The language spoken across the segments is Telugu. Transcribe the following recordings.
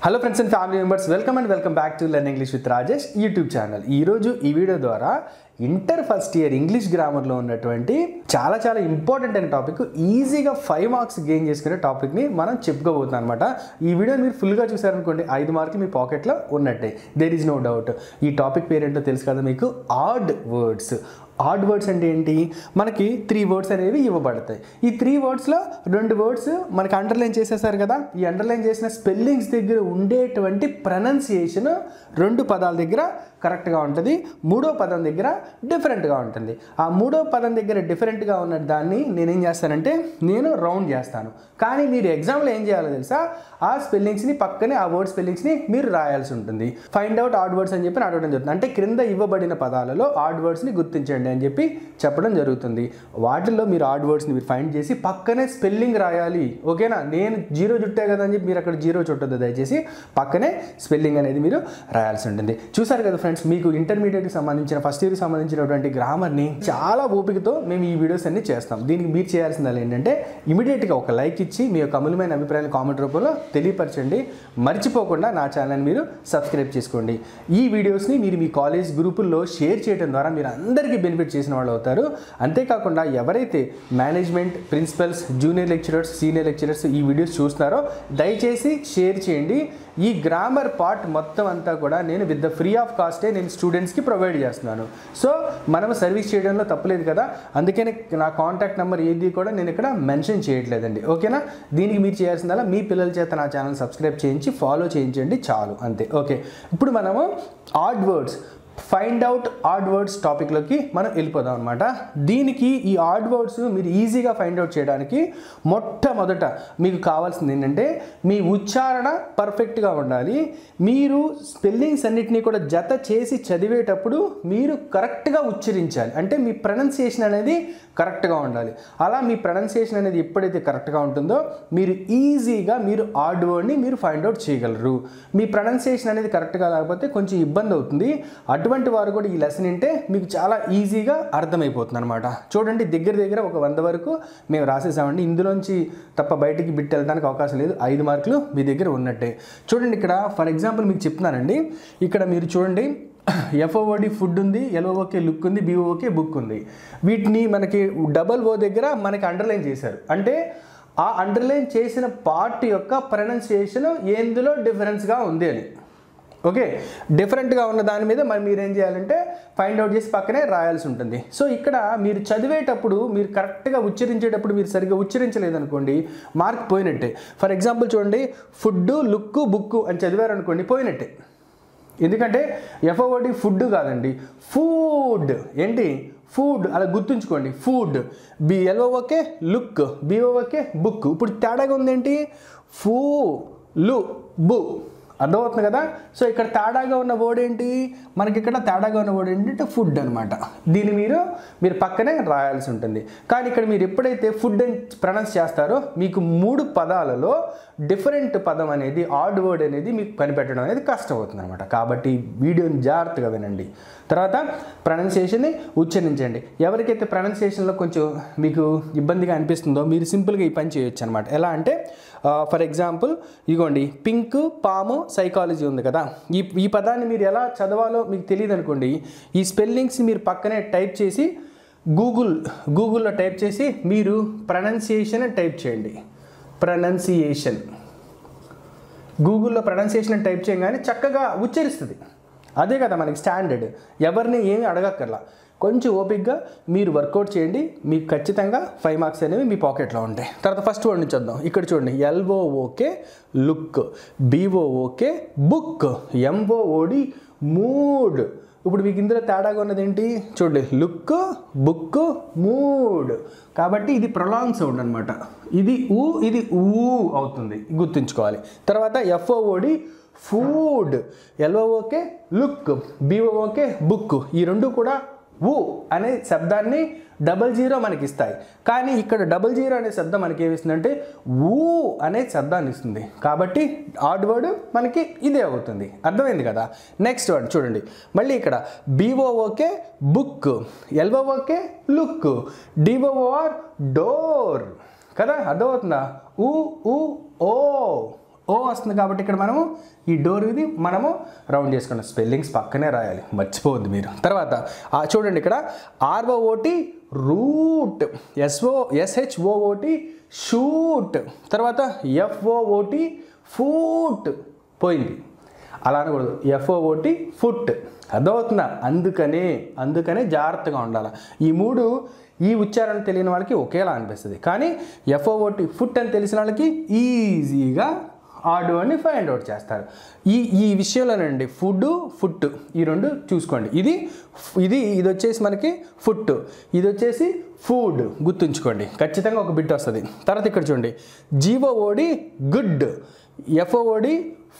Hello friends and family members, welcome back to learn English with Rajesh YouTube channel. ఈరోజు ఈ వీడియో ద్వారా ఇంటర్ ఫస్ట్ ఇయర్ ఇంగ్లీష్ గ్రామర్లో ఉన్నటువంటి చాలా ఇంపార్టెంట్ అయిన టాపిక్, ఈజీగా 5 మార్క్స్ గెయిన్ చేసుకునే టాపిక్ని మనం చెప్పుకోబోతున్నాం అనమాట. ఈ వీడియోని మీరు ఫుల్గా చూసారనుకోండి 5 మార్కులు మీ పాకెట్లో ఉన్నట్టే, దేర్ ఈజ్ నో డౌట్. ఈ టాపిక్ పేరేంటో తెలుసు కదా మీకు, ఆడ్ వర్డ్స్. ఆడ్ వర్డ్స్ అంటే ఏంటి? మనకి 3 వర్డ్స్ అనేవి ఇవ్వబడతాయి. ఈ 3 వర్డ్స్లో 2 వర్డ్స్ మనకి అండర్లైన్ చేసేసారు కదా. ఈ అండర్లైన్ చేసిన స్పెల్లింగ్స్ దగ్గర ఉండేటువంటి ప్రొనౌన్సియేషన్ 2 పదాల దగ్గర కరెక్ట్గా ఉంటుంది, 3వ పదం దగ్గర డిఫరెంట్గా ఉంటుంది. ఆ 3వ పదం దగ్గర డిఫరెంట్గా ఉన్న దాన్ని నేనేం చేస్తానంటే నేను రౌండ్ చేస్తాను. కానీ మీరు ఎగ్జామ్లో ఏం చేయాలో తెలుసా, ఆ స్పెల్లింగ్స్ని పక్కనే ఆ వర్డ్ స్పెల్లింగ్స్ని మీరు రాయాల్సి ఉంటుంది. ఫైండ్ అవుట్ ఆడ్ వర్డ్స్ అని చెప్పి అడగడం జరుగుతుంది. అంటే క్రింద ఇవ్వబడిన పదాలలో ఆడ్ వర్డ్స్ని గుర్తించండి అని చెప్పి చెప్పడం జరుగుతుంది. వాటిల్లో మీరు ఆడ్ వర్డ్స్ని మీరు ఫైండ్ చేసి పక్కనే స్పెల్లింగ్ రాయాలి. ఓకేనా? నేను 0 చుట్టే కదా అని చెప్పి మీరు అక్కడ 0 చుట్టద్దు, దయచేసి పక్కనే స్పెల్లింగ్ అనేది మీరు రాయాల్సి ఉంటుంది. చూసారు కదా ఫ్రెండ్స్, మీకు ఇంటర్మీడియట్కి సంబంధించిన ఫస్ట్ ఇయర్కి సంబంధించినటువంటి గ్రామర్ని చాలా ఓపికతో మేము ఈ వీడియోస్ అన్ని చేస్తాం. దీనికి మీరు చేయాల్సింది ఏంటంటే ఇమీడియట్గా ఒక లైక్ ఇచ్చి మీ యొక్క అమూల్యమైన అభిప్రాయాలు కామెంట్ రూపంలో తెలియపరచండి. మర్చిపోకుండా నా ఛానల్ని మీరు సబ్స్క్రైబ్ చేసుకోండి. ఈ వీడియోస్ని మీరు మీ కాలేజ్ గ్రూపుల్లో షేర్ చేయడం ద్వారా మీరు అందరికీ బెనిఫిట్ చేసిన వాళ్ళు అవుతారు. అంతేకాకుండా ఎవరైతే management, principals, junior lecturers, senior lecturers ఈ వీడియోస్ చూస్తున్నారో దయచేసి షేర్ చేయండి. ఈ గ్రామర్ పార్ట్ మొత్తం అంతా కూడా నేను విత్ ద ఫ్రీ ఆఫ్ కాస్టే నేను స్టూడెంట్స్కి ప్రొవైడ్ చేస్తున్నాను. సో మనం సర్వీస్ చేయడంలో తప్పలేదు కదా, అందుకని నా కాంటాక్ట్ నెంబర్ ఏది కూడా నేను ఇక్కడ మెన్షన్ చేయట్లేదండి. ఓకేనా? దీనికి మీరు చేయాల్సిందల్లా మీ పిల్లల చేత నా ఛానల్ సబ్స్క్రైబ్ చేయించి ఫాలో చేయించండి, చాలు, అంతే. ఓకే, ఇప్పుడు మనము odd words, find out odd words టాపిక్లోకి మనం వెళ్ళిపోదాం అనమాట. దీనికి ఈ ఆడ్ వర్డ్స్ మీరు ఈజీగా ఫైండ్ అవుట్ చేయడానికి మొట్టమొదట మీకు కావాల్సింది ఏంటంటే మీ ఉచ్చారణ పర్ఫెక్ట్గా ఉండాలి. మీరు స్పెల్లింగ్స్ అన్నిటినీ కూడా జత చేసి చదివేటప్పుడు మీరు కరెక్ట్గా ఉచ్చరించాలి. అంటే మీ ప్రొనౌన్సియేషన్ అనేది కరెక్ట్గా ఉండాలి. అలా మీ ప్రొనౌన్సియేషన్ అనేది ఎప్పుడైతే కరెక్ట్గా ఉంటుందో మీరు ఈజీగా మీరు ఆడ్ వర్డ్ని మీరు ఫైండ్ అవుట్ చేయగలరు. మీ ప్రొనౌన్సియేషన్ అనేది కరెక్ట్గా లేకపోతే కొంచెం ఇబ్బంది అవుతుంది. అటువంటి వారు కూడా ఈ లెసన్ వింటే మీకు చాలా ఈజీగా అర్థమైపోతుంది అనమాట. చూడండి, దగ్గర ఒక 100 వరకు మేము రాసేసామండి. ఇందులోంచి తప్ప బయటికి బిట్ వెళ్ళడానికి అవకాశం లేదు. 5 మార్కులు మీ దగ్గర ఉన్నట్టే. చూడండి, ఇక్కడ ఫర్ ఎగ్జాంపుల్ మీకు చెప్తున్నానండి. ఇక్కడ మీరు చూడండి, FOOD ఫుడ్ ఉంది, LOOK లుక్ ఉంది, BOOK బుక్ ఉంది. వీటిని మనకి ఓ దగ్గర మనకి అండర్లైన్ చేశారు. అంటే ఆ అండర్లైన్ చేసిన పార్ట్ యొక్క ప్రొనౌన్సియేషన్ ఎందులో డిఫరెన్స్గా ఉంది అని. ఓకే, డిఫరెంట్గా ఉన్న దాని మీద మరి మీరు ఏం చేయాలంటే ఫైండ్ అవుట్ చేసి పక్కనే రాయాల్సి ఉంటుంది. సో ఇక్కడ మీరు చదివేటప్పుడు మీరు కరెక్ట్గా ఉచ్చరించేటప్పుడు మీరు సరిగ్గా ఉచ్చరించలేదనుకోండి మార్క్ పోయినట్టే. ఫర్ ఎగ్జాంపుల్ చూడండి, ఫుడ్, లుక్, బుక్ అని చదివారనుకోండి పోయినట్టే. ఎందుకంటే FOOD ఫుడ్ కాదండి, ఫుడ్. ఏంటి? ఫుడ్. అలా గుర్తుంచుకోండి, food. LOOK look, BOOK book. ఇప్పుడు తేడాగా ఉందేంటి? ఫూ లు బు. అర్థమవుతుంది కదా? సో ఇక్కడ తేడాగా ఉన్న వర్డ్ ఏంటి? మనకి ఇక్కడ తేడాగా ఉన్న వర్డ్ ఏంటంటే ఫుడ్ అనమాట. దీన్ని మీరు పక్కనే రాయాల్సి ఉంటుంది. కానీ ఇక్కడ మీరు ఎప్పుడైతే ఫుడ్ అని ప్రొనౌన్స్ చేస్తారో మీకు 3 పదాలలో డిఫరెంట్ పదం అనేది, ఆడ్ వర్డ్ అనేది మీకు కనిపెట్టడం అనేది కష్టం అవుతుంది అనమాట. కాబట్టి వీడియోని జాగ్రత్తగా వినండి. తర్వాత ప్రొనౌన్సియేషన్ని ఉచ్చరించండి. ఎవరికైతే ప్రొనౌన్సియేషన్లో కొంచెం మీకు ఇబ్బందిగా అనిపిస్తుందో మీరు సింపుల్గా ఈ పని చేయొచ్చు అనమాట. ఎలా అంటే ఫర్ ఎగ్జాంపుల్ ఇగోండి, పింక్, పాము, సైకాలజీ ఉంది కదా. ఈ పదాన్ని మీరు ఎలా చదవాలో మీకు తెలియదు అనుకోండి, ఈ స్పెల్లింగ్స్ మీరు పక్కనే టైప్ చేసి గూగుల్లో టైప్ చేసి మీరు ప్రొనౌన్సియేషన్ టైప్ చేయండి. ప్రొనౌన్సియేషన్ గూగుల్లో ప్రొనౌన్సియేషన్ టైప్ చేయగానే చక్కగా ఉచ్చరిస్తుంది. అదే కదా మనకి స్టాండర్డ్. ఎవరిని ఏమి అడగక్కర్లా. కొంచెం ఓపిక్గా మీరు వర్కౌట్ చేయండి, మీకు ఖచ్చితంగా 5 మార్క్స్ అనేవి మీ పాకెట్లో ఉంటాయి. తర్వాత ఫస్ట్ వర్డ్ నుంచి వద్దాం. ఇక్కడ చూడండి, LOOK look, BOOK book, MOOD mood. ఇప్పుడు మీకు ఇందులో తేడాగా ఉన్నది ఏంటి? చూడండి, లుక్, బుక్, మూడ్. కాబట్టి ఇది ప్రొలాంగ్ సౌండ్ అనమాట. ఇది ఇది అవుతుంది, గుర్తుంచుకోవాలి. తర్వాత FOOD food, LOOK look, BOOK book. ఈ 2 కూడా ఊ అనే శబ్దాన్ని 00 మనకి ఇస్తాయి. కానీ ఇక్కడ 00 అనే శబ్దం మనకి ఏమిస్తుందంటే ఊ అనే శబ్దాన్ని ఇస్తుంది. కాబట్టి ఆడ్ వర్డ్ మనకి ఇదే అవుతుంది. అర్థమైంది కదా? నెక్స్ట్ వర్డ్ చూడండి, మళ్ళీ ఇక్కడ BOOK book, LOOK look, DOOR door కదా. అర్థమవుతుందా? ఊ ఊ ఓ ఓ వస్తుంది కాబట్టి ఇక్కడ మనము ఈ డోర్ ఇది మనము రౌండ్ చేసుకున్నాం. స్పెల్లింగ్స్ పక్కనే రాయాలి, మర్చిపోవద్దు మీరు. తర్వాత చూడండి ఇక్కడ ROOT రూట్, SHOOT షూట్, తర్వాత FOOT ఫూట్ పోయింది. అలా అనకూడదు, FOOT ఫుట్. అర్థమవుతుందా? అందుకనే జాగ్రత్తగా ఉండాలి. ఈ మూడు ఈ ఉచ్చారణ తెలియని వాళ్ళకి ఒకేలా అనిపిస్తుంది, కానీ FOOT ఫుట్ అని తెలిసిన వాళ్ళకి ఈజీగా ఆడ్ వర్డ్ని ఫైండ్ అవుట్ చేస్తారు. ఈ విషయంలోనండి ఫుట్ ఈ రెండు చూసుకోండి. ఇది వచ్చేసి మనకి ఫుట్, ఇది వచ్చేసి ఫుడ్. గుర్తుంచుకోండి, ఖచ్చితంగా ఒక బిట్ వస్తుంది. తర్వాత ఇక్కడ చూడండి GOOD good, FOOD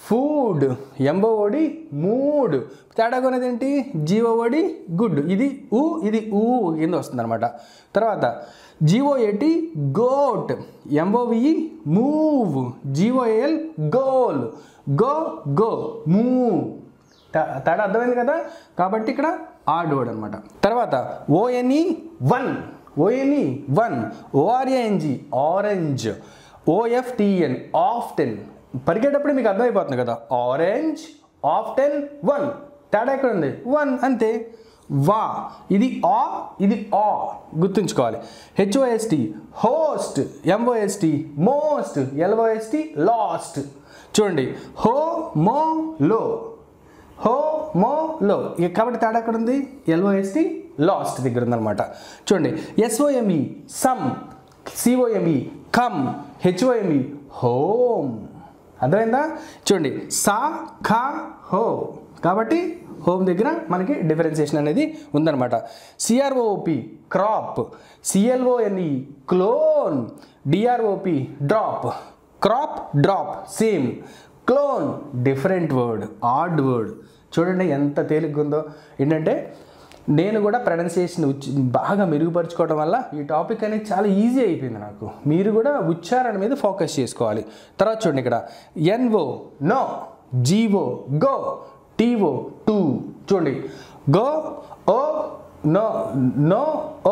food, MOOD mood. తేడా కొనేది ఏంటి? GOOD గుడ్, ఇది ఊ కింద వస్తుంది అనమాట. తర్వాత GOAT goat, MOVE move, GOAL goal, go move. తేడా అర్థమైంది కదా? కాబట్టి ఇక్కడ ఆడ్ వర్డ్ అనమాట. తర్వాత ONE one, ORANG orange, OFTN often. పరిగేటప్పుడు మీకు అర్థమైపోతుంది కదా, ఆరెంజ్ ఆఫ్టెన్ వన్. తేడా ఎక్కడ ఉంది? వన్ అంతే. వా, ఇది గుర్తుంచుకోవాలి. HOST host, MOST most, LOST last. చూడండి హోమోలో కాబట్టి తేడా ఎక్కడ ఉంది? LOST లాస్ట్ దగ్గర ఉందన్నమాట. చూడండి SOME some, COME come, HOME home. అర్థమైందా? చూడండి ఖ హో, కాబట్టి హోమ్ దగ్గర మనకి డిఫరెన్సియేషన్ అనేది ఉందన్నమాట. CROP crop, CLONE clone, DROP drop, crop drop same, clone different word, odd word. చూడండి ఎంత తేలిగ్గా ఉందో. ఏంటంటే నేను కూడా ప్రొనౌన్సియేషన్ బాగా మెరుగుపరుచుకోవడం వల్ల ఈ టాపిక్ అనేది చాలా ఈజీ అయిపోయింది నాకు. మీరు కూడా ఉచ్చారణ మీద ఫోకస్ చేసుకోవాలి. తర్వాత చూడండి ఇక్కడ NO no, GO go, TO to. చూడండి go O no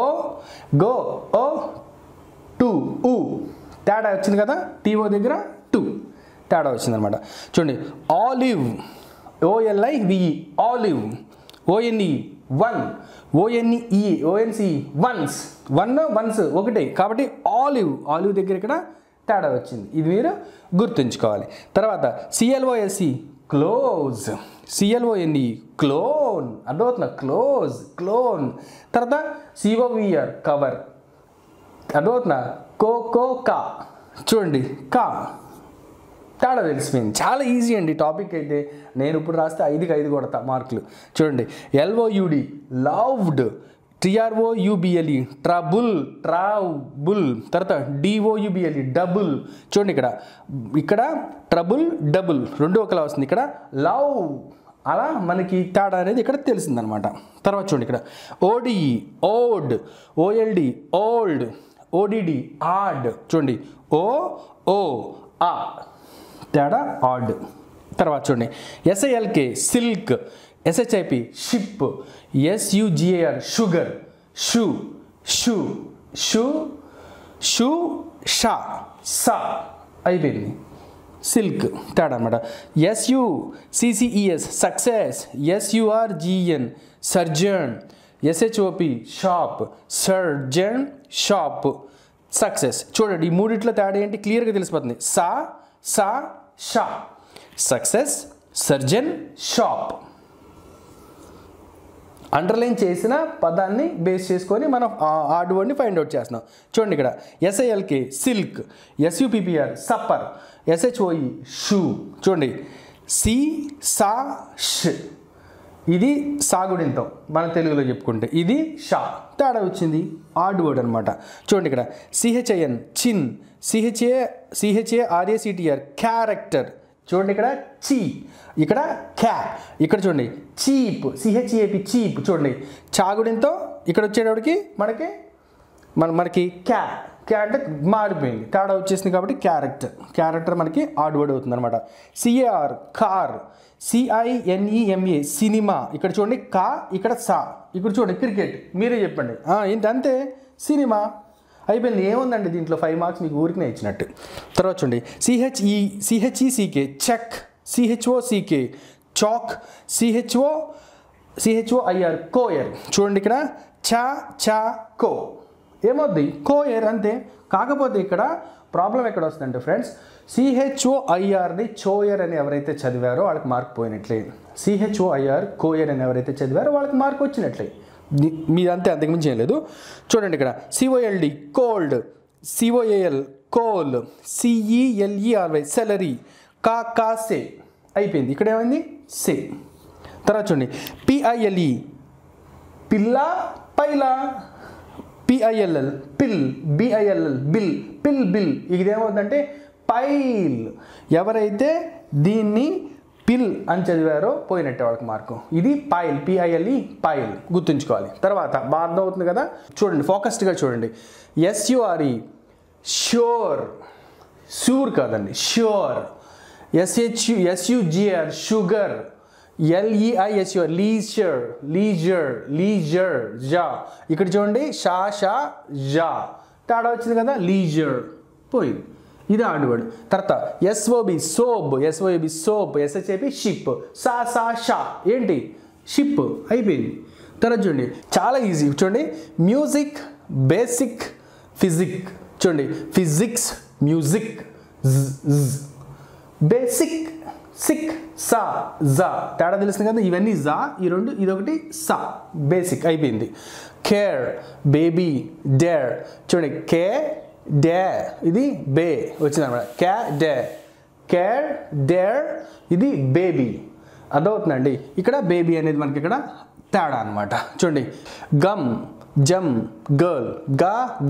O, go O to oo. తేడా వచ్చింది కదా, TO దగ్గర టూ తేడా వచ్చిందనమాట. చూడండి olive, OLIVE olive, ONE one, ONC once ఒకటే, కాబట్టి ఆలివ్ దగ్గర ఇక్కడ తేడా వచ్చింది. ఇది మీరు గుర్తుంచుకోవాలి. తర్వాత CLOSE క్లోజ్, CLONE క్లోన్. అర్థమవుతుందా? క్లోన్. తర్వాత COVER కవర్. అర్థమవుతుందా? కా. చూడండి కా. తేడా తెలిసిపోయింది. చాలా ఈజీ అండి టాపిక్ అయితే. నేను ఇప్పుడు రాస్తే 5కి 5 కొడతా మార్కులు. చూడండి LOUD లవ్డ్, TROUBLE ట్రబుల్, తర్వాత DOUBLE డబుల్. చూడండి ఇక్కడ ట్రబుల్ డబుల్ రెండు ఒకలా వస్తుంది, ఇక్కడ లవ్. అలా మనకి తేడా అనేది ఇక్కడ తెలిసిందనమాట. తర్వాత చూడండి ఇక్కడ ODE ode, OLD old, ODD odd. చూడండి ఓ ఆ తేడా ఆడ్. తర్వాత చూడండి SILK silk, SHIP ship, SUGAR sugar, షూ సా అయిపోయింది. సిల్క్ తేడా అనమాట. SUCCES success, SURGEN surgeon, SHOP shop, surgeon shop, success. చూడండి ఈ మూడిట్లో తేడా ఏంటి క్లియర్గా తెలిసిపోతుంది. షా సక్సెస్, సర్జన్, షాప్. అండర్లైన్ చేసిన పదాన్ని బేస్ చేసుకొని మనం ఆడ్ వర్డ్ని ఫైండ్ అవుట్ చేస్తున్నాం. చూడండి ఇక్కడ SILK silk, SUPPR supper, SHOE shoe. చూడండి ష్, ఇది సాగుడింతం మన తెలుగులో చెప్పుకుంటే, ఇది షా. తేడా వచ్చింది, ఆడ్ వర్డ్ అనమాట. చూడండి ఇక్కడ CHIN చిన్, CHARACTR క్యారెక్టర్. చూడండి ఇక్కడ చీ, ఇక్కడ క్యా. ఇక్కడ చూడండి చీప్, CHEAP చీప్. చూడండి చాగుడింతో ఇక్కడ వచ్చేటప్పటికి మనకి క్యా అంటే మారిపోయింది, తేడా వచ్చేసింది కాబట్టి క్యారెక్టర్ మనకి ఆడ్ వర్డ్ అవుతుంది అనమాట. CAR car, CINEMA cinema. ఇక్కడ చూడండి కా, ఇక్కడ సా. ఇక్కడ చూడండి క్రికెట్. మీరే చెప్పండి ఏంటి? అంతే సినిమా. అయిపోయింది. ఏముందండి దీంట్లో 5 మార్క్స్ మీకు ఊరికనే ఇచ్చినట్టు. తర్వాత చూడండి CHECK check, CHOCK chalk, CHOIR coir. చూడండి ఇక్కడ చా కో ఏమవుద్ది కోయర్ అంతే. కాకపోతే ఇక్కడ ప్రాబ్లం ఎక్కడ వస్తుందంటే ఫ్రెండ్స్, CHOIRని చోయర్ అని ఎవరైతే చదివారో వాళ్ళకి మార్క్ పోయినట్లే, CHOIR కోయర్ అని ఎవరైతే చదివారో వాళ్ళకి మార్క్ వచ్చినట్లే. మీదంతే, అంతకుమించి ఏం లేదు. చూడండి ఇక్కడ COLD cold, COAL coal, CELERY salary, కాసే అయిపోయింది. ఇక్కడ ఏమైంది సే. తర్వాత చూడండి PILE పిల్ల పైలా, PILL పిల్, BILL బిల్, బిల్. ఇదేమవుతుందంటే పైల్. ఎవరైతే దీన్ని పిల్ అని చదివారో పోయినట్టే వాళ్ళకి మార్కు. ఇది పైల్, PILE పైల్ గుర్తుంచుకోవాలి. తర్వాత బాగా అర్థమవుతుంది కదా. చూడండి ఫోకస్డ్గా చూడండి. SURE షూర్, షూర్ కాదండి sure. SUGR sugar, LEISUR leisure జా. ఇక్కడ చూడండి షా జా తేడా వచ్చింది కదా, లీజర్ పోయింది. ఇది ఆడ్ వర్డ్. తర్వాత SOB సోబ్, SHAP షిప్, షా ఏంటి షిప్ అయిపోయింది. తర్వాత చూడండి చాలా ఈజీ. చూడండి మ్యూజిక్, బేసిక్, ఫిజిక్. చూడండి ఫిజిక్స్, మ్యూజిక్, బేసిక్, సిక్, సా జా తేడా తెలుస్తుంది కదా. ఇవన్నీ జా, ఈ రెండు, ఇదొకటి సా, బేసిక్ అయిపోయింది. Care, baby, dare. చూడండి కే డే, ఇది బే వచ్చిందన్నమాట. కేర్ డేర్, ఇది బేబీ. అర్థమవుతుందండి. ఇక్కడ బేబీ అనేది మనకి ఇక్కడ తేడా అనమాట. చూడండి గమ్, జమ్, గర్ల్,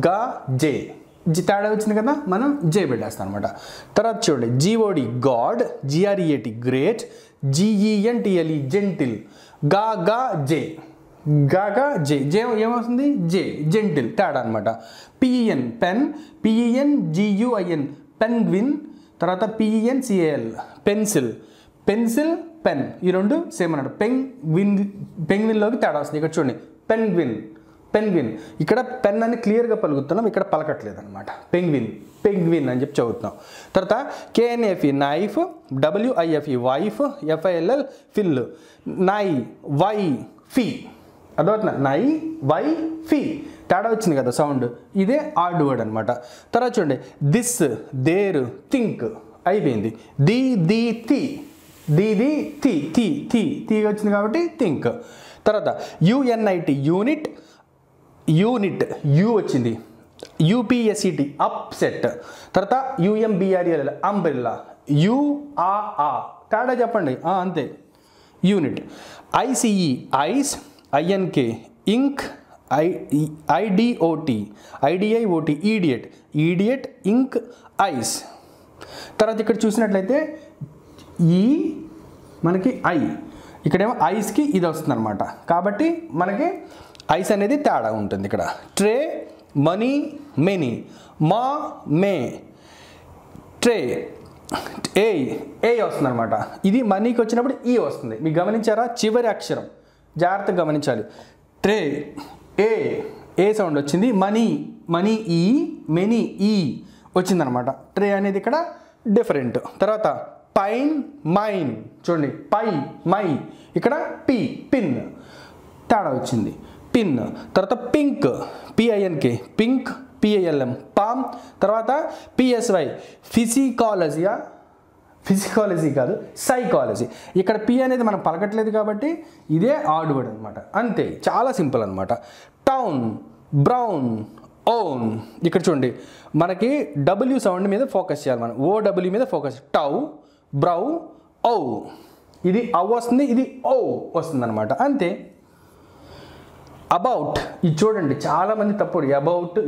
గా జే తేడా వచ్చింది కదా, మనం జే పెట్టేస్తాం అనమాట. తర్వాత చూడండి GOD God, GREAT great, GENTLE gentle, గా జే, జే ఏమవుతుంది జే జెంటిల్ తేడా అనమాట. PEN pen, PENGUIN పెన్గ్విన్. తర్వాత PENCAL పెన్సిల్, పెన్. ఈ రెండు సేమ్ అన్నట్టు. పెంగ్విన్లోకి తేడా వస్తుంది. ఇక్కడ చూడండి పెన్గ్విన్. ఇక్కడ పెన్ అని క్లియర్గా పలుకుతున్నాం, ఇక్కడ పలకట్లేదు అనమాట. పెంగ్విన్ అని చెప్పి చదువుతున్నాం. తర్వాత KNFE knife, WIFE wife, FILL fill, వై ఫీ. అదవుతున్నా వై ఫీ తేడా వచ్చింది కదా సౌండ్, ఇదే ఆడ్ వర్డ్ అనమాట. తర్వాత చూడండి దిస్, దేర్, థింక్ అయిపోయింది. థీ వచ్చింది కాబట్టి థింక్. తర్వాత UNIT యూనిట్, యూ వచ్చింది. UPSET upset. తర్వాత UMBREL అంబ్రెల్లా, UAA తేడా చెప్పండి అంతే యూనిట్. ICE ఐస్, INK ఇంక్, IDIOT ఈడియట్, ఇంక్, ఐస్. తర్వాత ఇక్కడ చూసినట్లయితే ఈ మనకి ఐ, ఇక్కడేమో ఐస్కి ఇది వస్తుంది అనమాట. కాబట్టి మనకి ఐస్ అనేది తేడా ఉంటుంది ఇక్కడ. ట్రే, మనీ, మెనీ, మే, ట్రే, ఏ వస్తుంది అనమాట. ఇది మనీకి వచ్చినప్పుడు ఈ వస్తుంది. మీకు గమనించారా చివరి అక్షరం జాగ్రత్తగా గమనించాలి. ట్రే ఏ సౌండ్ వచ్చింది. మనీ ఈ, మెనీ ఈ వచ్చిందనమాట. ట్రే అనేది ఇక్కడ డిఫరెంట్. తర్వాత పైన్, మైన్. చూడండి మై ఇక్కడ పిన్ తేడా వచ్చింది పిన్. తర్వాత pink, PINK pink, PILM palm. తర్వాత PSY ఫిజికాలజీ కాదు సైకాలజీ. ఇక్కడ P అనేది మనం పలకట్లేదు కాబట్టి ఇదే ఆడ్ వర్డ్ అనమాట. అంతే, చాలా సింపుల్ అనమాట. Town, brown, own. ఇక్కడ చూడండి మనకి W సౌండ్ మీద ఫోకస్ చేయాలి మనం. OW మీద ఫోకస్. టౌ, బ్రౌ, ఓ. ఇది అవ్ వస్తుంది, ఇది ఓ వస్తుంది అనమాట. అంతే. అబౌట్, ఇది చూడండి చాలామంది తప్పుడు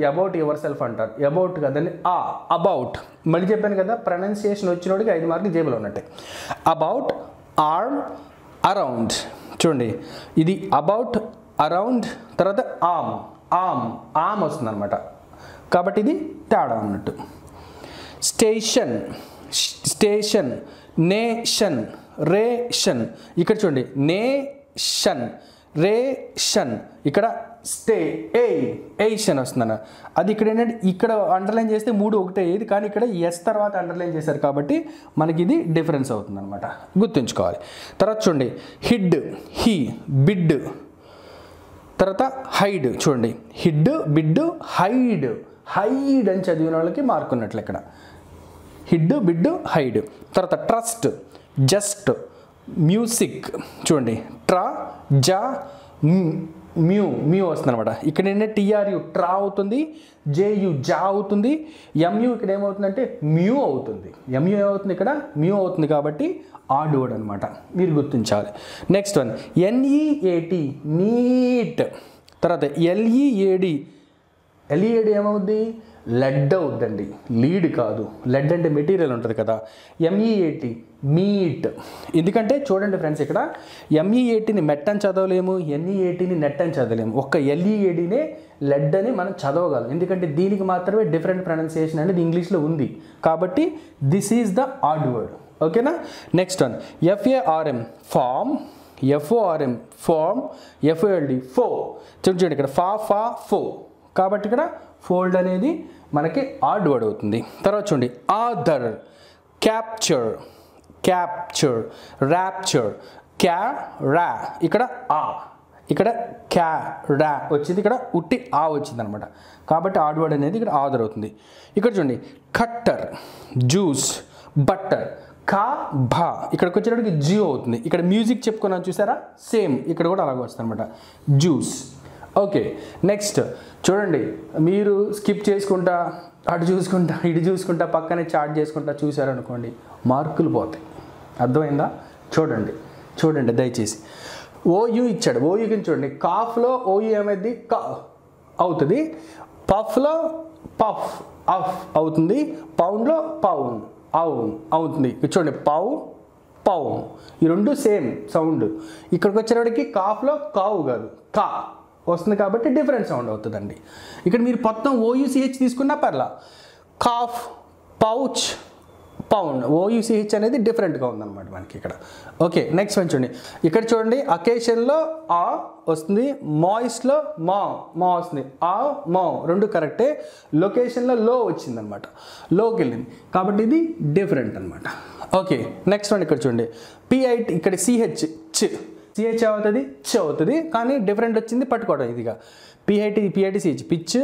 అబౌట్ యువర్ సెల్ఫ్ అంటారు. అబౌట్ కదండి అబౌట్. మళ్ళీ చెప్పాను కదా ప్రొనౌన్సియేషన్ వచ్చినోడికి 5 మార్కులు జేబులో ఉన్నట్టే. About, arm, around. చూడండి ఇది అబౌట్, అరౌండ్. తర్వాత ఆమ్ వస్తుంది అనమాట. కాబట్టి ఇది తేడా అన్నట్టు. Station, nation, ration. ఇక్కడ చూడండి నేషన్, రేషన్. ఇక్కడ స్టే ఎయిష్ అని వస్తుందన్న. అది ఇక్కడ ఏంటంటే ఇక్కడ అండర్లైన్ చేస్తే 3 ఒకటే అయ్యేది, కానీ ఇక్కడ ఎస్ తర్వాత అండర్లైన్ చేశారు కాబట్టి మనకి ఇది డిఫరెన్స్ అవుతుంది అనమాట, గుర్తుంచుకోవాలి. తర్వాత చూడండి హిడ్, హీ, బిడ్, తర్వాత హైడ్. చూడండి హిడ్, బిడ్, హైడ్. హైడ్ అని చదివిన వాళ్ళకి మార్క్ ఉన్నట్లు ఇక్కడ. Hid, bid, hide. తర్వాత ట్రస్ట్, జస్ట్, మ్యూజిక్. చూడండి ట్రా, జా, మ్యూ వస్తుంది అనమాట. ఇక్కడ ఏంటంటే టీఆర్యు ట్రా అవుతుంది, జేయు జా అవుతుంది, ఎంయు ఇక్కడ ఏమవుతుందంటే మ్యూ అవుతుంది. ఎంయు ఏమవుతుంది ఇక్కడ మ్యూ అవుతుంది కాబట్టి ఆడ్ వర్డ్ అనమాట, మీరు గుర్తించాలి. Next one N E A T neat. తర్వాత ఎల్ఈఏడి ఏమవుద్ది లెడ్ అవుద్దండి, లీడ్ కాదు. లెడ్ అంటే మెటీరియల్ ఉంటుంది కదా. M E A T meat. ఎందుకంటే చూడండి ఫ్రెండ్స్, ఇక్కడ ఎంఈఏటిని మెట్ అని చదవలేము, ఎన్ఈఏటిని నెట్ అని చదవలేము. ఒక్క ఎల్ఈఏడినే లెడ్ అని మనం చదవగలం, ఎందుకంటే దీనికి మాత్రమే డిఫరెంట్ ప్రొనౌన్సియేషన్ అనేది ఇంగ్లీష్లో ఉంది కాబట్టి this is the odd word. ఓకేనా. Next one F A R M farm, F O R M form, F O L D ఫో. చూడండి ఇక్కడ ఫా ఫో కాబట్టి ఇక్కడ ఫోల్డ్ అనేది మనకి ఆడ్ వర్డ్ అవుతుంది. తర్వాత చూడండి ఆదర్, క్యాప్చర్, ర్యాప్చర్, రా, ఇక్కడ ఆ, ఇక్కడ రా వచ్చింది, ఇక్కడ ఉట్టి ఆ వచ్చింది అనమాట కాబట్టి ఆడ్ వర్డ్ అనేది ఇక్కడ ఆదర్ అవుతుంది. ఇక్కడ చూడండి కట్టర్, జ్యూస్, బట్టర్, ఖా భా ఇక్కడికి వచ్చేటప్పటికి జియో అవుతుంది. ఇక్కడ మ్యూజిక్ చెప్పుకున్నాను చూసారా, సేమ్ ఇక్కడ కూడా అలాగే వస్తుంది అనమాట, జ్యూస్. ఓకే. నెక్స్ట్ చూడండి, మీరు స్కిప్ చేసుకుంటా అటు చూసుకుంటా ఇటు చూసుకుంటా పక్కనే చాట్ చేసుకుంటా చూసారనుకోండి మార్కులు పోతాయి. అర్థమైందా? చూడండి దయచేసి. ఓయూ ఇచ్చాడు, ఓయూ కింద చూడండి. కాఫ్లో ఓయూ ఏమైంది కా అవుతుంది, పఫ్లో పఫ్ అఫ్ అవుతుంది, పౌండ్లో పౌన్ అవున్ అవుతుంది. చూడండి పౌన్ ఈ రెండు సేమ్ సౌండ్. ఇక్కడికి వచ్చేటప్పటికి కాఫ్లో కావు కాదు కా వస్తుంది కాబట్టి డిఫరెంట్ సౌండ్ అవుతుందండి. ఇక్కడ మీరు మొత్తం ఓయూసిహెచ్ తీసుకున్నా పర్లా. కాఫ్, పౌచ్, పౌండ్, ఓయూసిహెచ్ అనేది డిఫరెంట్గా ఉందన్నమాట మనకి ఇక్కడ. ఓకే. నెక్స్ట్ వన్ చూడండి, ఇక్కడ చూడండి అకేషన్లో ఆ వస్తుంది, మాయిస్ట్లో మా వస్తుంది, ఆ మా రెండు కరెక్టే. లొకేషన్లో లో వచ్చిందనమాట, లోకి వెళ్ళింది కాబట్టి ఇది డిఫరెంట్ అనమాట. ఓకే. నెక్స్ట్ వన్ ఇక్కడ చూడండి పిఐటి, ఇక్కడ సిహెచ్ సిహెచ్ అవుతుంది, చ్ అవుతుంది, కానీ డిఫరెంట్ వచ్చింది పట్టుకోవడం ఇదిగా. పిఐటి సిహెచ్ పిచ్,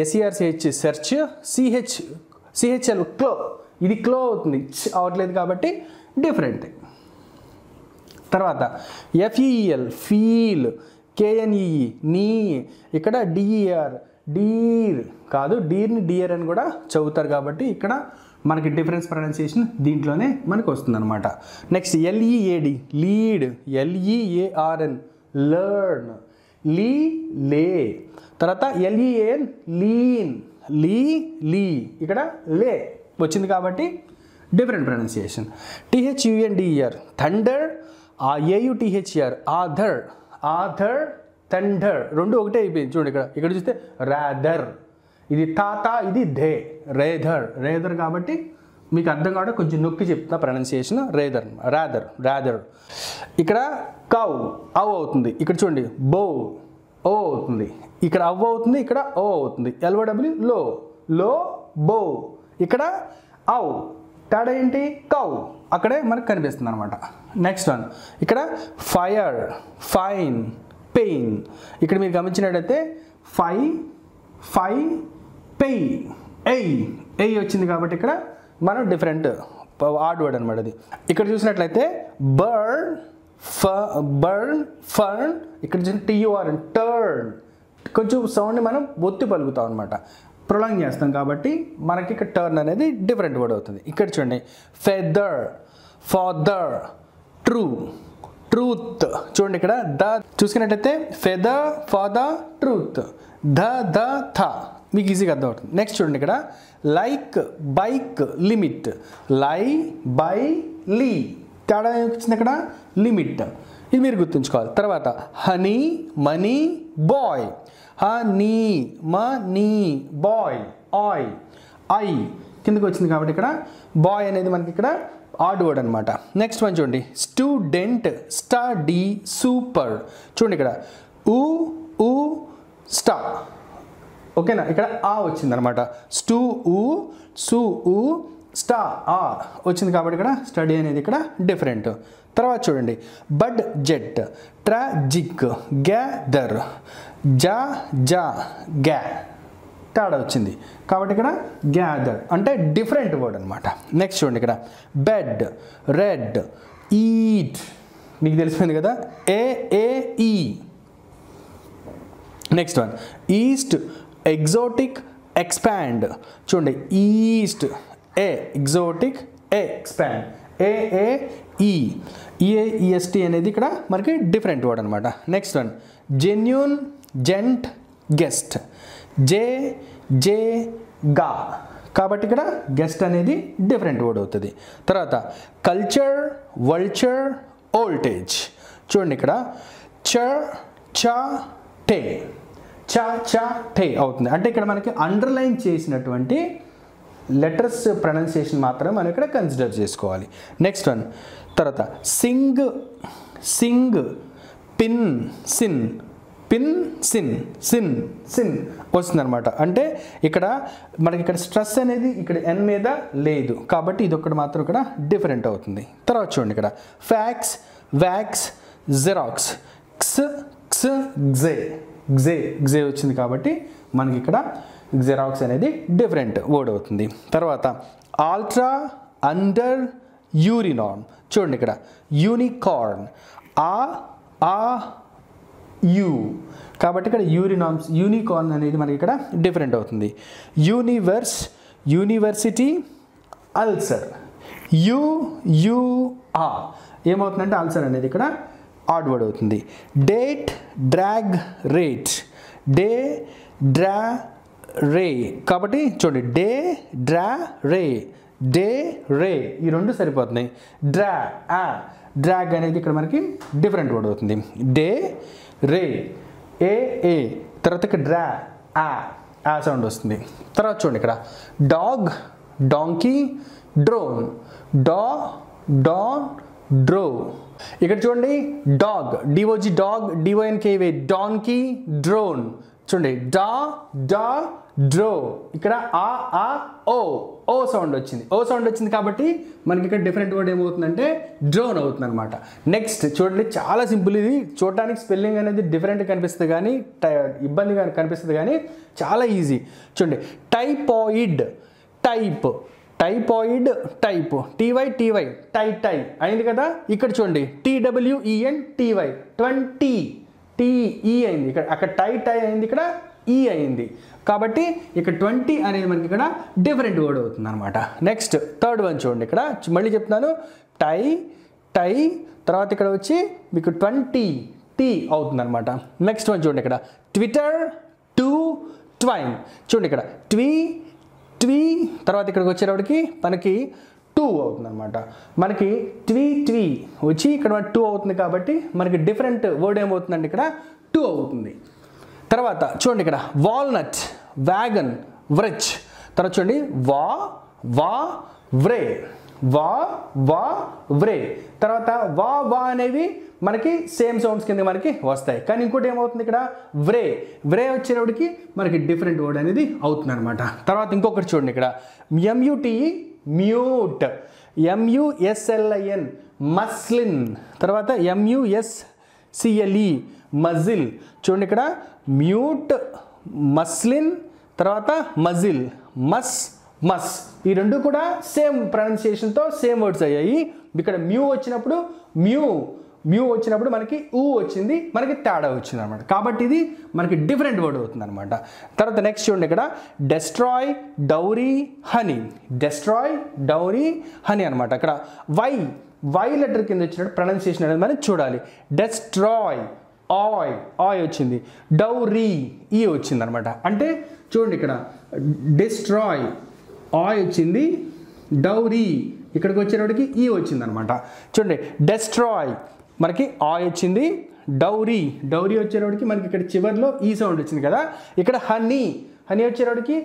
ఎస్ఈఆర్సిహెచ్ సెర్చ్, సిహెచ్ఎల్ క్లో, ఇది క్లో అవుతుంది, చ్ అవట్లేదు కాబట్టి డిఫరెంట్. తర్వాత ఎఫ్ఈఎల్ ఫీల్, కేఎన్ఈఈ నీ, ఇక్కడ డిఈఆర్ డీర్ కాదు, డీర్ని డియర్ అని కూడా చదువుతారు కాబట్టి ఇక్కడ మనకి డిఫరెన్స్ ప్రొనౌన్సియేషన్ దీంట్లోనే మనకు వస్తుంది అనమాట. నెక్స్ట్ ఎల్ఈఏడి లీడ్, ఎల్ఈఏఆర్ఎన్ లర్న్, లే. తర్వాత ఎల్ఈఏఎన్ లీన్, లీ ఇక్కడ లే వచ్చింది కాబట్టి different pronunciation. టిహెచ్యుఎన్డిఈఆర్ thunder, ఏయుటిహెచ్ఆర్ other thunder రెండు ఒకటే అయిపోయింది. చూడండి ఇక్కడ చూస్తే రాదర్, ఇది తాత, ఇది ధే, రేదర్ కాబట్టి మీకు అర్థం కావడం కొంచెం నొక్కి చెప్తున్నా ప్రొనౌన్సియేషన్. రాదర్. ఇక్కడ కౌ అవ్ అవుతుంది, ఇక్కడ చూడండి బో ఓ అవుతుంది, ఇక్కడ అవ్ అవుతుంది, ఇక్కడ ఓ అవుతుంది, ఎల్ఓడబ్ల్యూ లో బో, ఇక్కడ అవ్ తేడా ఏంటి కౌ అక్కడే మనకు కనిపిస్తుంది అనమాట. నెక్స్ట్ వన్ ఇక్కడ ఫైర్, ఫైన్, పెయిన్. ఇక్కడ మీరు గమనించినట్టయితే ఫై ఎయ్ వచ్చింది కాబట్టి ఇక్కడ మనం డిఫరెంట్ ఆడ్ వర్డ్ అనమాట అది. ఇక్కడ చూసినట్లయితే బర్న్, ఫర్న్, ఇక్కడ చూసిన టీయూఆర్ టర్న్, కొంచెం సౌండ్ని మనం ఒత్తి పలుకుతాం అనమాట, ప్రొలాంగ్ చేస్తాం కాబట్టి మనకి ఇక్కడ టర్న్ అనేది డిఫరెంట్ వర్డ్ అవుతుంది. ఇక్కడ చూడండి ఫెదర్, ఫాదర్, ట్రూత్. చూడండి ఇక్కడ ద చూసుకున్నట్టయితే ఫెదర్, ఫాదర్, ట్రూత్, థ మీకు ఈజీగా అర్థం అవుతుంది. నెక్స్ట్ చూడండి ఇక్కడ లైక్, బైక్, లిమిట్, బై, లీ తేడా వచ్చింది ఇక్కడ లిమిట్, ఇది మీరు గుర్తుంచుకోవాలి. తర్వాత honey, money, boy, honey, money, boy, I కిందకి వచ్చింది కాబట్టి ఇక్కడ బాయ్ అనేది మనకి ఇక్కడ ఆడ్ వర్డ్ అనమాట. నెక్స్ట్ వన్ చూడండి స్టూడెంట్, స్టడీ, సూపర్. చూడండి ఇక్కడ ఊ స్టా. ఓకేనా, ఇక్కడ ఆ వచ్చిందనమాట. స్టూ ఊ సు ఊ స్టా ఆ వచ్చింది కాబట్టి ఇక్కడ స్టడీ అనేది ఇక్కడ డిఫరెంట్. తర్వాత చూడండి బడ్ జెట్, ట్రాజిక్, గ్యాదర్, జా జా గ్యా తేడా వచ్చింది కాబట్టి ఇక్కడ గ్యాదర్ అంటే డిఫరెంట్ వర్డ్ అనమాట. నెక్స్ట్ చూడండి ఇక్కడ బెడ్, రెడ్, ఈట్ మీకు తెలిసిపోయింది కదా, A A E. Next one east, exotic, expand. చూడండి east A, exotic A, expand A A E. E A E S T అనేది ఇక్కడ మనకి డిఫరెంట్ వర్డ్ అనమాట. Next one genuine, gent, guest, J J గా కాబట్టి ఇక్కడ గెస్ట్ అనేది డిఫరెంట్ వర్డ్ అవుతుంది. తర్వాత కల్చర్, వల్చర్, ఓల్టేజ్. చూడండి ఇక్కడ చ చ టే, చ చ టే అవుతుంది. అంటే ఇక్కడ మనకి అండర్లైన్ చేసినటువంటి లెటర్స్ ప్రొనౌన్సియేషన్ మాత్రమే మనం ఇక్కడ కన్సిడర్ చేసుకోవాలి. నెక్స్ట్ వన్ తర్వాత Singh, Singh, pin, sin, pin, sin, sin, sin వస్తుందన్నమాట. అంటే ఇక్కడ మనకి ఇక్కడ స్ట్రెస్ అనేది ఇక్కడ ఎన్ మీద లేదు కాబట్టి ఇది ఒక్కటి మాత్రం ఇక్కడ డిఫరెంట్ అవుతుంది. తర్వాత చూడండి ఇక్కడ ఫ్యాక్స్, వ్యాక్స్, జెరాక్స్, క్స్, క్స్, గ్జే, గ్జే, గ్జే వచ్చింది కాబట్టి మనకి ఇక్కడ జెరాక్స్ అనేది డిఫరెంట్ వర్డ్ అవుతుంది. తర్వాత ఆల్ట్రా, అండర్, యూరినాన్. చూడండి ఇక్కడ యూనికార్న్, ఆ ఆ యూ కాబట్టి ఇక్కడ యూరినామ్స్, యూనికార్న్ అనేది మనకి ఇక్కడ డిఫరెంట్ అవుతుంది. Universe, university, ulcer, U U ఆ ఏమవుతుందంటే అల్సర్ అనేది ఇక్కడ ఆడ్ వర్డ్ అవుతుంది. డేట్, డ్రాగ్, రేట్, డే డ్రా రే కాబట్టి చూడండి డే డ్రా రే, డే రే ఈ రెండు సరిపోతున్నాయి. డ్రా ఆ, డ్రాగ్ అనేది ఇక్కడ మనకి డిఫరెంట్ వర్డ్ అవుతుంది. డే రే ఏ ఏ తర్వాత ఇక్కడ డ్రా ఆ సౌండ్ వస్తుంది. తర్వాత చూడండి ఇక్కడ డాగ్, డాంకీ, డ్రోన్, డా డాన్, డ్రో. ఇక్కడ చూడండి dog, D O G dog, D O N K E Y donkey, drone. చూడండి డా డా డ్రో ఇక్కడ ఆ ఓ ఓ సౌండ్ వచ్చింది. ఓ సౌండ్ వచ్చింది కాబట్టి మనకి ఇక్కడ డిఫరెంట్ వర్డ్ ఏమవుతుందంటే డ్రోన్ అవుతుంది అనమాట. నెక్స్ట్ చూడండి చాలా సింపుల్, ఇది చూడడానికి స్పెల్లింగ్ అనేది డిఫరెంట్ కనిపిస్తుంది కానీ ఇబ్బందిగా కనిపిస్తుంది కానీ చాలా ఈజీ. చూడండి టైపాయిడ్, టైప్, టైపాయిడ్, టైప్, టీవై టీవై టై టై అయింది కదా. ఇక్కడ చూడండి టీడబ్ల్యూఈఎన్ టీవై 20 టీఈ అయింది, ఇక్కడ అక్కడ టై టై అయింది, ఇక్కడ ఈ అయింది కాబట్టి ఇక్కడ 20 అనేది మనకి ఇక్కడ డిఫరెంట్ వర్డ్ అవుతుంది అనమాట. నెక్స్ట్ థర్డ్ వన్ చూడండి ఇక్కడ మళ్ళీ చెప్తున్నాను టై టై తర్వాత ఇక్కడ వచ్చి మీకు 20 టీ అవుతుంది అనమాట. నెక్స్ట్ వన్ చూడండి ఇక్కడ ట్విట్టర్, టు, ట్వైన్. చూడండి ఇక్కడ ట్వీ ట్వీ తర్వాత ఇక్కడికి వచ్చేటప్పటికి మనకి 2 అవుతుంది అనమాట. మనకి ట్వీ ట్వీ వచ్చి ఇక్కడ 2 అవుతుంది కాబట్టి మనకి డిఫరెంట్ వర్డ్ ఏమవుతుందండి ఇక్కడ 2 అవుతుంది. తర్వాత చూడండి ఇక్కడ వాల్నట్, వ్యాగన్, వ్రిచ్. తర్వాత చూడండి వా వా వ్రే, వా వా వ్రే. తర్వాత వా వా అనేవి మనకి సేమ్ సౌండ్స్ కింద మనకి వస్తాయి కానీ ఇంకోటి ఏమవుతుంది ఇక్కడ వ్రే, వ్రే వచ్చేటప్పటికి మనకి డిఫరెంట్ వర్డ్ అనేది అవుతుంది అనమాట. తర్వాత ఇంకొకటి చూడండి ఇక్కడ ఎంయుటిఈ మ్యూట్, ఎంయుఎస్ఎల్ఐఎన్ మస్లిన్, తర్వాత ఎంయుఎస్సిఎల్ఈ మజిల్. చూడండి ఇక్కడ మ్యూట్, మస్లిన్, తర్వాత మజిల్, మస్ మస్ ఈ రెండు కూడా సేమ్ ప్రొనౌన్సియేషన్తో సేమ్ వర్డ్స్ అయ్యాయి. ఇక్కడ మ్యూ వచ్చినప్పుడు మ్యూ వచ్చినప్పుడు మనకి ఊ వచ్చింది, మనకి తేడా వచ్చింది అనమాట కాబట్టి ఇది మనకి డిఫరెంట్ వర్డ్ అవుతుంది అనమాట. తర్వాత నెక్స్ట్ చూడండి ఇక్కడ destroy, dowry, honey, destroy, dowry, honey అనమాట. ఇక్కడ వై లెటర్ కింద వచ్చినట్టు ప్రొనౌన్సియేషన్ అనేది మనం చూడాలి. డెస్ట్రాయ్ ఆయ్ వచ్చింది, డౌరీ ఈ వచ్చింది అనమాట. అంటే చూడండి ఇక్కడ డెస్ట్రాయ్ ఆయ్ వచ్చింది, డౌరీ ఇక్కడికి వచ్చేటప్పటికి ఈ వచ్చింది అనమాట. చూడండి డెస్ట్రాయ్ మనకి ఆయ్ వచ్చింది, డౌరీ వచ్చేటప్పటికి మనకి ఇక్కడ చివరిలో ఈ సౌండ్ వచ్చింది కదా. ఇక్కడ హనీ హనీ వచ్చేటప్పటికి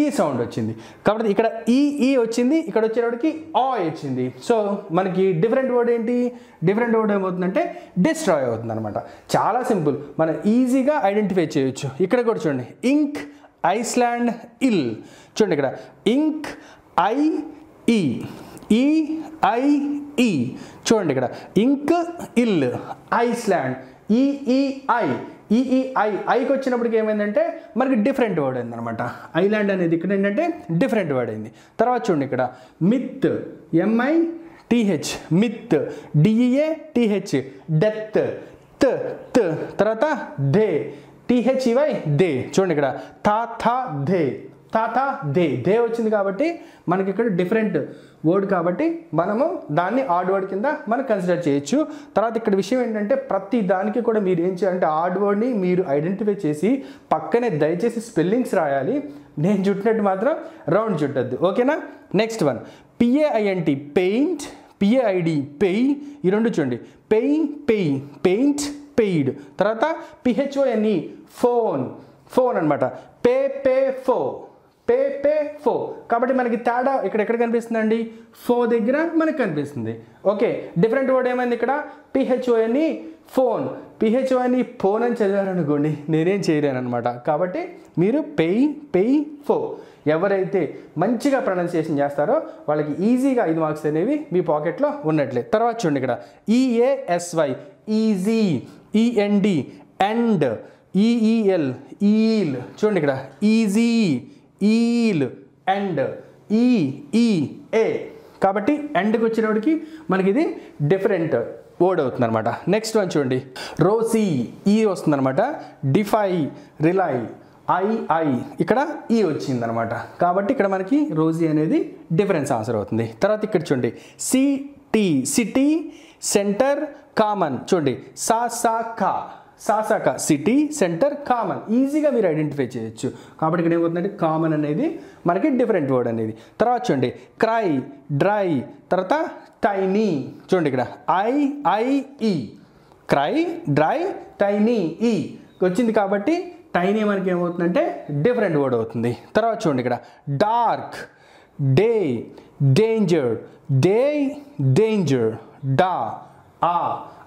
ఈ సౌండ్ వచ్చింది. కాబట్టి ఇక్కడ ఈ వచ్చింది, ఇక్కడ వచ్చేటప్పటికి ఆ వచ్చింది. సో మనకి డిఫరెంట్ వర్డ్ ఏంటి? డిఫరెంట్ వర్డ్ ఏమవుతుందంటే డిస్ట్రాయ్ అవుతుంది అనమాట. చాలా సింపుల్, మనం ఈజీగా ఐడెంటిఫై చేయొచ్చు. ఇక్కడ కూడా చూడండి, ఇంక్, ఐస్లాండ్, ఇల్. చూడండి ఇక్కడ ఇంక్, ఈ చూడండి ఇక్కడ ఇంక్, ఇల్, ఐస్లాండ్, ఐకి వచ్చినప్పటికి ఏమైందంటే మనకి డిఫరెంట్ వర్డ్ అయింది అనమాట. ఐలాండ్ అనేది ఇక్కడ ఏంటంటే డిఫరెంట్ వర్డ్ అయింది. తర్వాత చూడండి ఇక్కడ myth, MITH, myth, DEATH, death, తర్వాత దే, THEY, దే. చూడండి ఇక్కడ దే వచ్చింది కాబట్టి మనకి ఇక్కడ డిఫరెంట్ వర్డ్ కాబట్టి మనము దాన్ని ఆడ్ వర్డ్ కింద మనం కన్సిడర్ చేయొచ్చు. తర్వాత ఇక్కడ విషయం ఏంటంటే ప్రతి దానికి కూడా మీరు ఏం చేయాలంటే ఆడ్ వర్డ్ని మీరు ఐడెంటిఫై చేసి పక్కనే దయచేసి స్పెల్లింగ్స్ రాయాలి. నేను చుట్టినట్టు మాత్రం రౌండ్ చుట్టద్దు, ఓకేనా? Next one PAINT, paint, PAID, పెయి. ఈ రెండు చూడండి, పెయింట్, పెయిడ్. తర్వాత PHONE, ఫోన్ అనమాట. ఫో. కాబట్టి మనకి తేడా ఎక్కడ కనిపిస్తుందండి? ఫో దగ్గర మనకు కనిపిస్తుంది. ఓకే, డిఫరెంట్ వర్డ్ ఏమైంది ఇక్కడ? PHONE, phone. PHONE ఫోన్ అని చదివారనుకోండి, నేనేం చేయలేను అనమాట. కాబట్టి మీరు పెయి, ఫో. ఎవరైతే మంచిగా ప్రొనౌన్సియేషన్ చేస్తారో వాళ్ళకి ఈజీగా 5 మార్క్స్ అనేవి మీ పాకెట్లో ఉన్నట్లే. తర్వాత చూడండి ఇక్కడ EASY, easy, END, end, EEL, eel. చూడండి ఇక్కడ ఈజీ, ఈల్, ఎండ్, EA. కాబట్టి ఎండ్కి వచ్చేటప్పటికి మనకి ఇది డిఫరెంట్ వర్డ్ అవుతుంది అనమాట. నెక్స్ట్ వన్ చూడండి, రోసీ, వస్తుంది అనమాట. డిఫై, రిలై, ఐ, ఇక్కడ వచ్చింది అనమాట. కాబట్టి ఇక్కడ మనకి రోజీ అనేది డిఫరెన్స్ ఆన్సర్ అవుతుంది. తర్వాత ఇక్కడ చూడండి సిటీ, సెంటర్, కామన్. చూడండి సాసాక, సిటీ, సెంటర్, కామన్. ఈజీగా మీరు ఐడెంటిఫై చేయొచ్చు. కాబట్టి ఇక్కడ ఏమవుతుందంటే కామన్ అనేది మనకి డిఫరెంట్ వర్డ్ అనేది. తర్వాత చూడండి క్రై, డ్రై, తర్వాత టైనీ. చూడండి ఇక్కడ IE, క్రై, డ్రై, టైనీ, వచ్చింది. కాబట్టి టైనీ మనకి ఏమవుతుందంటే డిఫరెంట్ వర్డ్ అవుతుంది. తర్వాత చూడండి ఇక్కడ డార్క్, డే, డేంజర్,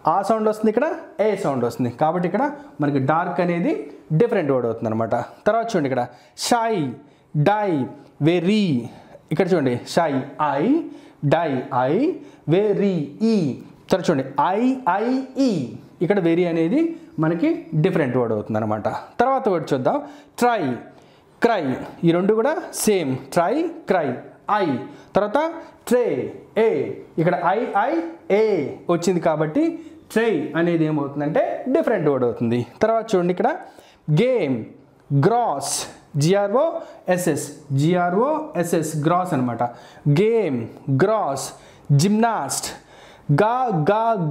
ఆ సౌండ్ వస్తుంది, ఇక్కడ ఏ సౌండ్ వస్తుంది. కాబట్టి ఇక్కడ మనకి డార్క్ అనేది డిఫరెంట్ వర్డ్ అవుతుంది అనమాట. తర్వాత చూడండి ఇక్కడ షై, డై, వెరీ. ఇక్కడ చూడండి షై, డై, వెరీ, తర్వాత చూడండి IE, ఇక్కడ వెరీ అనేది మనకి డిఫరెంట్ వర్డ్ అవుతుంది అనమాట. తర్వాత వర్డ్ చూద్దాం, క్రై. ఈ రెండు కూడా సేమ్, క్రై, తర్వాత ట్రే, ఇక్కడ IA వచ్చింది. కాబట్టి ట్రే అనేది ఏమవుతుందంటే డిఫరెంట్ వర్డ్ అవుతుంది. తర్వాత చూడండి ఇక్కడ గేమ్, గ్రాస్, GROSS, గ్రాస్ అనమాట. గేమ్, గ్రాస్, జిమ్నాస్ట్,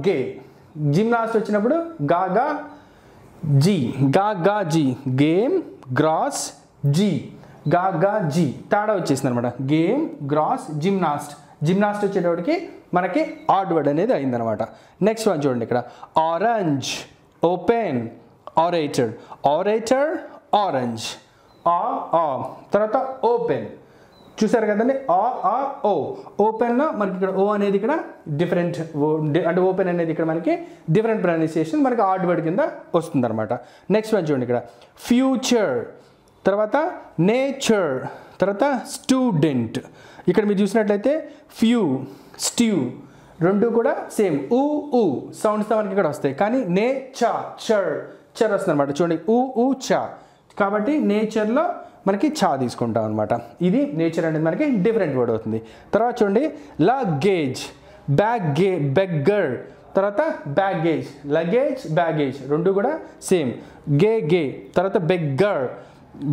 గే. జిమ్నాస్ట్ వచ్చినప్పుడు గా జీ, గేమ్, గ్రాస్, జీ, తేడా వచ్చేసింది అనమాట. గేమ్, గ్రాస్, జిమ్నాస్ట్ వచ్చేటప్పటికి మనకి ఆడ్ వర్డ్ అనేది అయిందనమాట. నెక్స్ట్ వన్ చూడండి ఇక్కడ ఆరెంజ్, ఓపెన్, ఆరేటర్, ఆరెంజ్, తర్వాత ఓపెన్. చూసారు కదండి, ఓపెన్లో మనకి ఇక్కడ ఓ అనేది ఇక్కడ డిఫరెంట్, అంటే ఓపెన్ అనేది ఇక్కడ మనకి డిఫరెంట్ ప్రొనౌన్సియేషన్ మనకి ఆడ్ వర్డ్ కింద వస్తుంది అనమాట. నెక్స్ట్ వన్ చూడండి ఇక్కడ ఫ్యూచర్, తర్వాత నేచర్, తర్వాత స్టూడెంట్. ఇక్కడ మీరు చూసినట్లయితే స్ట్యూ రెండు కూడా సేమ్ సౌండ్స్ మనకి ఇక్కడ వస్తాయి. కానీ చర్ వస్తుంది అనమాట. చూడండి చ. కాబట్టి నేచర్లో మనకి చా తీసుకుంటాం అనమాట. ఇది నేచర్ అనేది మనకి డిఫరెంట్ వర్డ్ అవుతుంది. తర్వాత చూడండి లగేజ్, బెగ్గర్, తర్వాత బ్యాగేజ్ రెండు కూడా సేమ్. గే, తర్వాత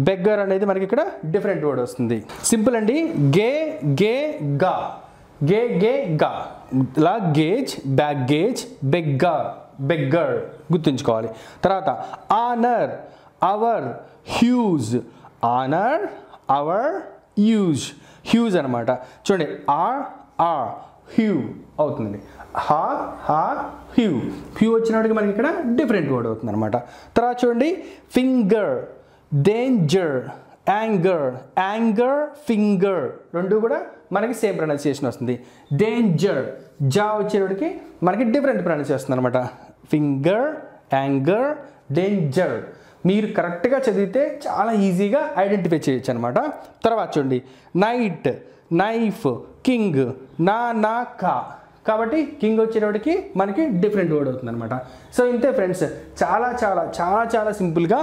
బెగ్గర్ అనేది మనకి ఇక్కడ డిఫరెంట్ వర్డ్ వస్తుంది. సింపుల్ అండి. గా, లగేజ్, బ్యాగేజ్, బెగ్గర్ గుర్తుంచుకోవాలి. తర్వాత ఆనర్, అవర్, హ్యూజ్, హ్యూజ్ అనమాట. చూడండి హ్యూ అవుతుంది. హ్యూ వచ్చినప్పటికి మనకి ఇక్కడ డిఫరెంట్ వర్డ్ అవుతుంది అనమాట. తర్వాత చూడండి finger, danger, anger, anger, finger రెండు కూడా మనకి సేమ్ ప్రొనౌన్సియేషన్ వస్తుంది. డేంజర్, జా వచ్చేటికి మనకి డిఫరెంట్ ప్రొనౌన్సియేషన్ వస్తుంది అనమాట. Finger, anger, danger. మీరు కరెక్ట్గా చదివితే చాలా ఈజీగా ఐడెంటిఫై చేయొచ్చు అనమాట. తర్వాత చూడండి, నైట్, నైఫ్, కింగ్, నా కా. కాబట్టి కింగ్ వచ్చేటప్పటికి మనకి డిఫరెంట్ వర్డ్ అవుతుంది అనమాట. సో ఇంతే ఫ్రెండ్స్, చాలా చాలా చాలా చాలా సింపుల్గా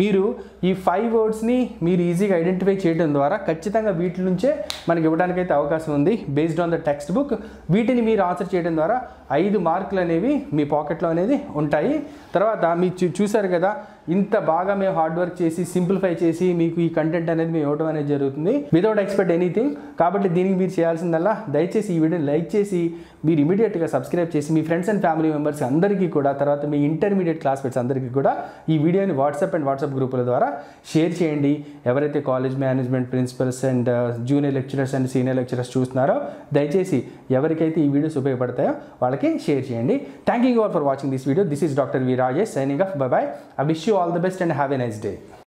మీరు ఈ 5 వర్డ్స్ని మీరు ఈజీగా ఐడెంటిఫై చేయడం ద్వారా ఖచ్చితంగా వీటి నుంచే మనకి ఇవ్వడానికైతే అవకాశం ఉంది based on the text book. వీటిని మీరు ఆన్సర్ చేయడం ద్వారా 5 మార్కులు అనేవి మీ పాకెట్లో అనేది ఉంటాయి. తర్వాత మీరు చూసారు కదా, ఇంత బాగా మేము హార్డ్ వర్క్ చేసి సింప్లిఫై చేసి మీకు ఈ కంటెంట్ అనేది మేము ఇవ్వడం అనేది జరుగుతుంది వితౌట్ ఎక్స్పెక్ట్ ఎనీథింగ్. కాబట్టి దీనికి మీరు చేయాల్సిందల్లా దయచేసి ఈ వీడియోని లైక్ చేసి మీరు ఇమీడియట్గా సబ్స్క్రైబ్ చేసి మీ ఫ్రెండ్స్ అండ్ ఫ్యామిలీ మెంబర్స్ అందరికీ కూడా, తర్వాత మీ ఇంటర్మీడియట్ క్లాస్మేట్స్ అందరికీ కూడా ఈ వీడియోని వాట్సాప్ గ్రూపుల ద్వారా షేర్ చేయండి. ఎవరైతే college management principals and junior lecturers and senior lecturers చూస్తున్నారో దయచేసి ఎవరికైతే ఈ వీడియోస్ ఉపయోగపడతాయో వాళ్ళకి షేర్ చేయండి. Thank you all for watching this video. This is doctor V Rajesh signing off. Bye bye. I wish you all the best and have a nice day.